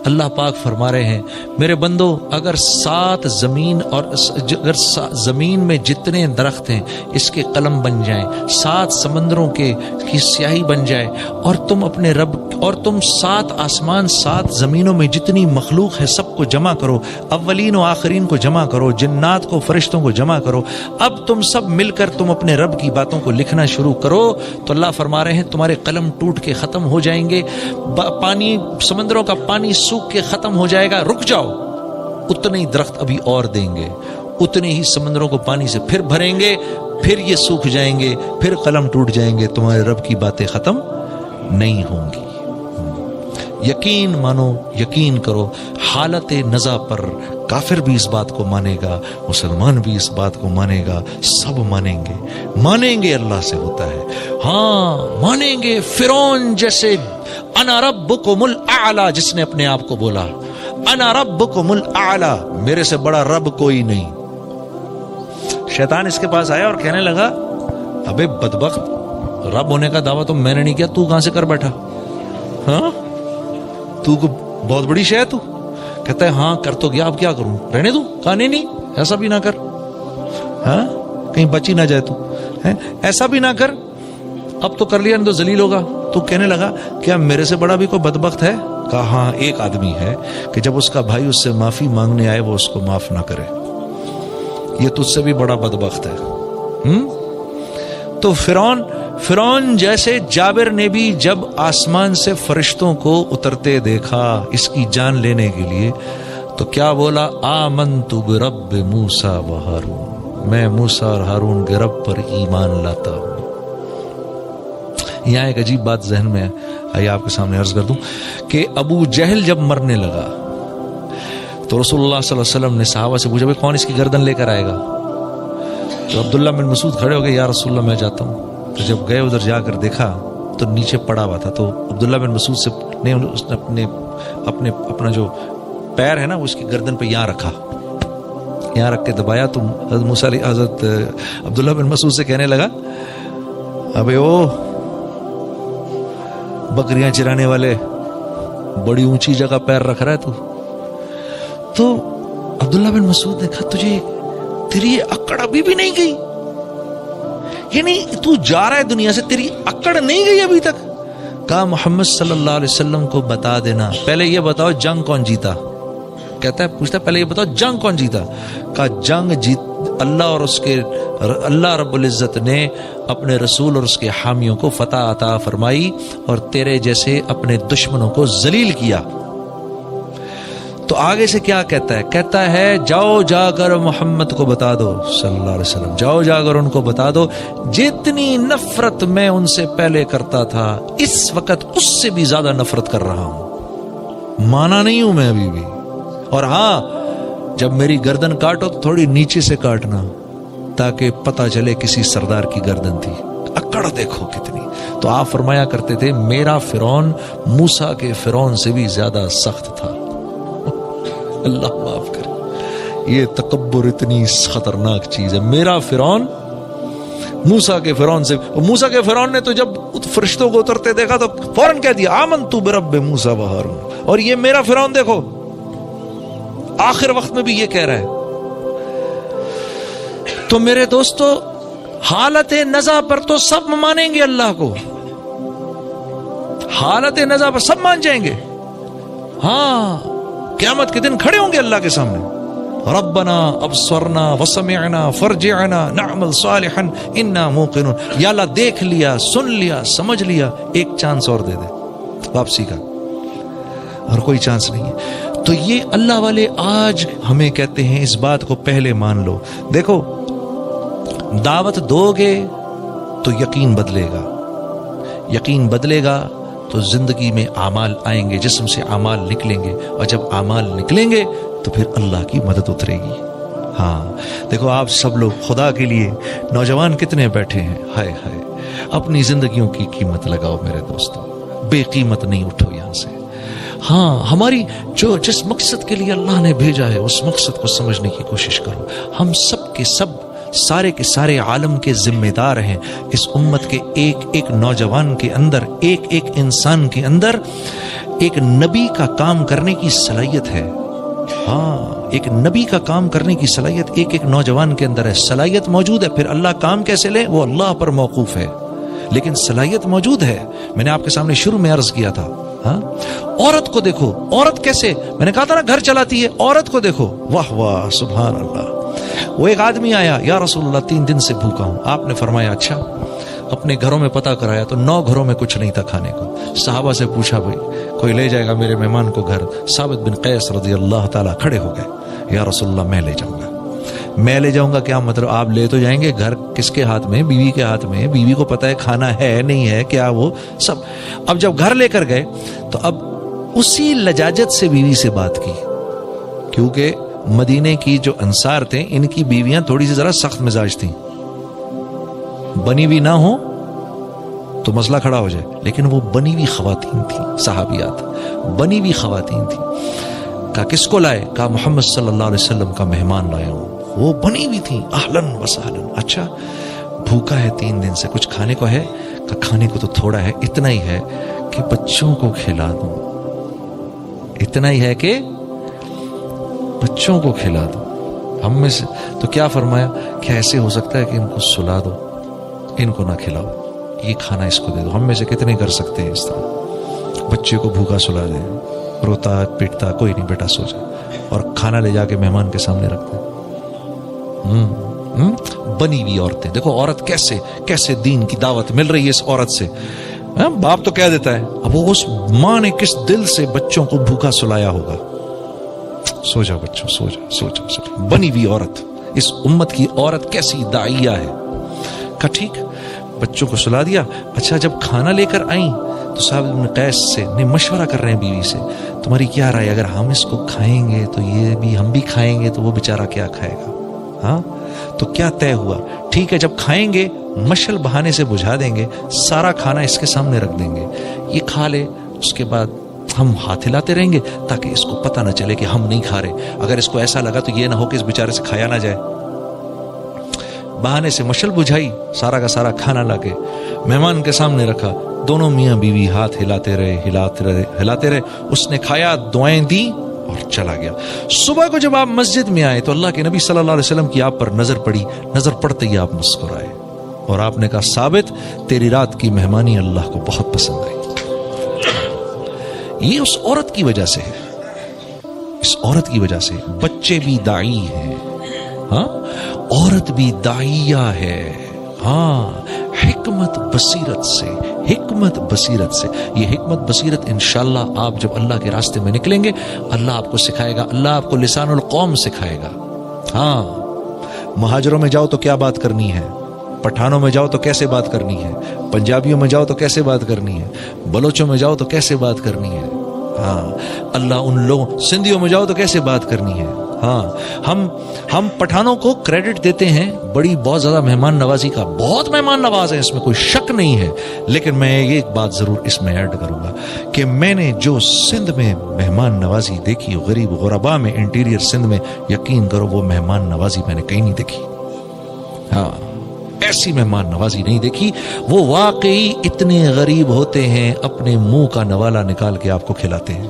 اللہ پاک فرما رہے ہیں میرے بندو اگر 7 زمین اور اگر زمین میں جتنے درخت ہیں اس کے قلم بن جائیں، 7 سمندروں کی سیاہی بن جائے، اور تم اپنے رب اور تم 7 آسمان 7 زمینوں میں جتنی مخلوق ہے سب کو جمع کرو، اولین و آخرین کو جمع کرو، جنات کو فرشتوں کو جمع کرو، اب تم سب مل کر تم اپنے رب کی باتوں کو لکھنا شروع کرو، تو اللہ فرما رہے ہیں تمہارے قلم ٹوٹ کے ختم ہو جائیں گے، پانی سمندروں کا پانی سوکھ کے ختم ہو جائے گا، رک جاؤ، اتنے ہی درخت ابھی اور دیں گے، اتنے ہی سمندروں کو پانی سے پھر بھریں گے، پھر یہ سوکھ جائیں گے، پھر قلم ٹوٹ جائیں گے، تمہارے رب کی باتیں ختم نہیں ہوں گی۔ یقین مانو، یقین کرو، حالت نزا پر کافر بھی اس بات کو مانے گا، مسلمان بھی اس بات کو مانے گا، سب مانیں گے اللہ سے ہوتا ہے، ہاں مانیں گے۔ فرعون جیسے انا ربکم الاعلی جس نے اپنے آپ کو بولا انا ربکم الاعلی، میرے سے بڑا رب کوئی نہیں، شیطان اس کے پاس آیا اور کہنے لگا ابے بدبخت، رب ہونے کا دعویٰ تو میں نے نہیں کیا، تو کہاں سے کر بیٹھا؟ ہاں تو کو بہت بڑی شے ہے تو؟ کہتا ہے ہاں کر تو گیا، اب کیا کروں، رہنے دوں؟ کہا نہیں ایسا بھی نہ کر، ہاں کہیں بچی نہ جائے تو، ایسا بھی نہ کر، اب تو کر لیا نہیں تو ذلیل ہوگا۔ تو کہنے لگا کیا میرے سے بڑا بھی کوئی بدبخت ہے؟ کہا ہاں ایک آدمی ہے کہ جب اس کا بھائی اس سے معافی مانگنے آئے وہ اس کو معاف نہ کرے، یہ تجھ سے بھی بڑا بدبخت ہے۔ تو فرعون جیسے جابر نے بھی جب آسمان سے فرشتوں کو اترتے دیکھا اس کی جان لینے کے لیے تو کیا بولا؟ آمنت برب موسیٰ و ہارون، میں موسیٰ اور ہارون کے رب پر ایمان لاتا ہوں۔ یہاں ایک عجیب بات ذہن میں آئیے آپ کے سامنے عرض کر دوں کہ ابو جہل جب مرنے لگا تو رسول اللہ صلی اللہ علیہ وسلم نے صحابہ سے پوچھا بھائی کون اس کی گردن لے کر آئے گا؟ تو عبداللہ بن مسعود کھڑے ہو گئے، یا رسول اللہ میں جاتا ہوں۔ تو جب گئے ادھر جا کر دیکھا تو نیچے پڑا ہوا تھا، تو عبداللہ بن مسعود سے نے اس نے اپنا جو پیر ہے نا اس کی گردن پہ یہاں رکھا، یہاں رکھ کے دبایا، تو حضرت عبداللہ بن مسعود سے کہنے لگا ابے او بکریاں چرانے والے، بڑی اونچی جگہ پیر رکھ رہا ہے تو عبداللہ بن مسعود نے کہا تجھے تیری اکڑ ابھی بھی نہیں گئی، یعنی تو جا رہا ہے دنیا سے تیری اکڑ نہیں گئی ابھی تک؟ کہا محمد صلی اللہ علیہ وسلم کو بتا دینا، پہلے یہ بتاؤ جنگ کون جیتا؟ کہتا ہے پوچھتا ہے پہلے یہ بتاؤ جنگ کون جیتا؟ کہا جنگ جیت اللہ رب العزت نے اپنے رسول اور اس کے حامیوں کو فتح عطا فرمائی اور تیرے جیسے اپنے دشمنوں کو ذلیل کیا۔ تو آگے سے کیا کہتا ہے؟ کہتا ہے جاؤ جا کر محمد کو بتا دو صلی اللہ علیہ وسلم، جاؤ جا کر ان کو بتا دو جتنی نفرت میں ان سے پہلے کرتا تھا اس وقت اس سے بھی زیادہ نفرت کر رہا ہوں، مانا نہیں ہوں میں ابھی بھی، اور ہاں جب میری گردن کاٹو تو تھوڑی نیچے سے کاٹنا تاکہ پتہ چلے کسی سردار کی گردن تھی۔ اکڑ دیکھو کتنی۔ تو آپ فرمایا کرتے تھے میرا فرعون موسیٰ کے فرعون سے بھی زیادہ سخت تھا۔ اللہ معاف کرے، یہ تکبر اتنی خطرناک چیز ہے۔ میرا فرعون موسیٰ کے فرعون سے، موسیٰ کے فرعون نے تو جب فرشتوں کو اترتے دیکھا تو فوراً کہہ دیا آمنت برب موسیٰ و ہارون، اور یہ میرا فرعون دیکھو آخر وقت میں بھی یہ کہہ رہا ہے۔ تو میرے دوستو حالت نزا پر تو سب مانیں گے اللہ کو، حالت نزا پر سب مان جائیں گے، ہاں قیامت کے دن کھڑے ہوں گے اللہ کے سامنے، ربنا ابصرنا وسمعنا فرجعنا نعمل صالحا انا موقنون، یا اللہ دیکھ لیا، سن لیا، سمجھ لیا، ایک چانس اور دے دے واپسی کا، اور کوئی چانس نہیں ہے۔ تو یہ اللہ والے آج ہمیں کہتے ہیں اس بات کو پہلے مان لو۔ دیکھو دعوت دو گے تو یقین بدلے گا، یقین بدلے گا تو زندگی میں اعمال آئیں گے، جسم سے اعمال نکلیں گے، اور جب اعمال نکلیں گے تو پھر اللہ کی مدد اترے گی۔ ہاں دیکھو آپ سب لوگ خدا کے لیے نوجوان کتنے بیٹھے ہیں، ہائے ہائے، اپنی زندگیوں کی قیمت لگاؤ میرے دوستوں، بے قیمت نہیں اٹھو یہاں سے۔ ہاں ہماری جس مقصد کے لیے اللہ نے بھیجا ہے اس مقصد کو سمجھنے کی کوشش کرو۔ ہم سب کے سب سارے کے سارے عالم کے ذمہ دار ہیں. اس امت کے ایک ایک نوجوان کے اندر، ایک ایک انسان کے اندر ایک نبی کا کام کرنے کی صلاحیت ہے. ہاں، ایک نبی کا کام کرنے کی صلاحیت ایک ایک نوجوان کے اندر ہے. صلاحیت موجود ہے، پھر اللہ کام کیسے لے وہ اللہ پر موقوف ہے، لیکن صلاحیت موجود ہے. میں نے آپ کے سامنے شروع میں عرض کیا تھا، ہاں، عورت کو دیکھو، عورت کیسے، میں نے کہا تھا نا گھر چلاتی ہے، عورت کو دیکھو، واہ واہ سبحان اللہ. وہ ایک آدمی آیا، یا رسول اللہ 3 دن سے بھوکا ہوں. آپ نے فرمایا اچھا. اپنے گھروں میں پتہ کرایا تو 9 گھروں میں کچھ نہیں تھا کھانے کو. صحابہ سے پوچھا بھائی کوئی لے جائے گا میرے مہمان کو گھر؟ ثابت بن قیس رضی اللہ تعالیٰ کھڑے ہو گئے، یا رسول اللہ میں لے جاؤں گا. میں لے جاؤں گا کیا مطلب؟ آپ لے تو جائیں گے، گھر کس کے ہاتھ میں؟ بیوی کے ہاتھ میں. بیوی کو پتہ ہے کھانا ہے نہیں ہے کیا، وہ سب. اب جب گھر لے کر گئے تو اب اسی لجاجت سے بیوی سے بات کی، کیونکہ مدینے کی جو انصار تھے ان کی بیویاں تھوڑی سی ذرا سخت مزاج تھیں. بنی بھی نہ ہو تو مسئلہ کھڑا ہو جائے، لیکن وہ بنی ہوئی خواتین تھیں، صحابیات بنی ہوئی خواتین تھیں. کہا کس کو لائے؟ کہا محمد صلی اللہ علیہ وسلم کا مہمان لایا ہوں. وہ بنی ہوئی تھیں، اہلن و سہلن. اچھا بھوکا ہے 3 دن سے، کچھ کھانے کو ہے؟ کہا کھانے کو تو تھوڑا ہے، اتنا ہی ہے کہ بچوں کو کھلا دوں. اتنا ہی ہے کہ بچوں کو کھلا دو. ہم میں سے تو کیا فرمایا کہ ایسے ہو سکتا ہے کہ ان کو سلا دو، ان کو نہ کھلاؤ، یہ کھانا اس کو دے دو. ہم میں سے کتنے کر سکتے ہیں اس طرح؟ بچے کو بھوکا سلا دے، روتا پیٹتا، کوئی نہیں بیٹا سو جا، اور کھانا لے جا کے مہمان کے سامنے رکھتے ہیں. بنی ہوئی عورتیں. دیکھو عورت کیسے کیسے دین کی دعوت مل رہی ہے اس عورت سے. باپ تو کہہ دیتا ہے، اب وہ اس ماں نے کس دل سے بچوں کو بھوکا سلایا ہوگا. سو جا بچوں، سو جا سو جا سو جا. بنی ہوئی عورت، اس امت کی عورت کیسی داعیہ ہے. کہا ٹھیک، بچوں کو سلا دیا. اچھا جب کھانا لے کر آئیں تو صاحب ابن قیس سے مشورہ کر رہے ہیں بیوی سے، تمہاری کیا رائے، اگر ہم اس کو کھائیں گے تو یہ بھی ہم بھی کھائیں گے تو وہ بیچارہ کیا کھائے گا؟ ہاں تو کیا طے ہوا؟ ٹھیک ہے جب کھائیں گے مشل بہانے سے بجھا دیں گے، سارا کھانا اس کے سامنے رکھ دیں گے، یہ کھا لے، اس کے بعد ہم ہاتھ ہلاتے رہیں گے تاکہ اس کو پتہ نہ چلے کہ ہم نہیں کھا رہے. اگر اس کو ایسا لگا تو یہ نہ ہو کہ اس بیچارے سے کھایا نہ جائے. بہانے سے مشل بجھائی، سارا کا سارا کھانا لا کے مہمان کے سامنے رکھا. دونوں میاں بیوی ہاتھ ہلاتے رہے. اس نے کھایا، دعائیں دی اور چلا گیا. صبح کو جب آپ مسجد میں آئے تو اللہ کے نبی صلی اللہ علیہ وسلم کی آپ پر نظر پڑی. نظر پڑتے ہی آپ مسکرائے اور آپ نے کہا ثابت تیری رات کی مہمانی اللہ کو بہت پسند آئی. یہ اس عورت کی وجہ سے ہے، اس عورت کی وجہ سے. بچے بھی داعی ہیں، ہاں، عورت بھی داعیہ ہے. ہاں، حکمت بصیرت سے، حکمت بصیرت سے. یہ حکمت بصیرت انشاءاللہ آپ جب اللہ کے راستے میں نکلیں گے اللہ آپ کو سکھائے گا، اللہ آپ کو لسان القوم سکھائے گا. ہاں، مہاجروں میں جاؤ تو کیا بات کرنی ہے، پٹھانوں میں جاؤ تو کیسے بات کرنی ہے، پنجابیوں میں جاؤ تو کیسے بات کرنی ہے، بلوچوں میں جاؤ تو کیسے بات کرنی ہے. ہاں اللہ ان لوگوں، سندھیوں میں جاؤ تو کیسے بات کرنی ہے. ہاں ہم پٹھانوں کو کریڈٹ دیتے ہیں بڑی بہت زیادہ مہمان نوازی کا، بہت مہمان نواز ہیں، اس میں کوئی شک نہیں ہے. لیکن میں ایک بات ضرور اس میں ایڈ کروں گا کہ میں نے جو سندھ میں مہمان نوازی دیکھی، غریب غربا میں انٹیریئر سندھ میں، یقین کرو وہ مہمان نوازی میں نے کہیں نہیں دیکھی. ہاں ایسی مہمان نوازی نہیں دیکھی. وہ واقعی اتنے غریب ہوتے ہیں اپنے منہ کا نوالا نکال کے آپ کو کھلاتے ہیں.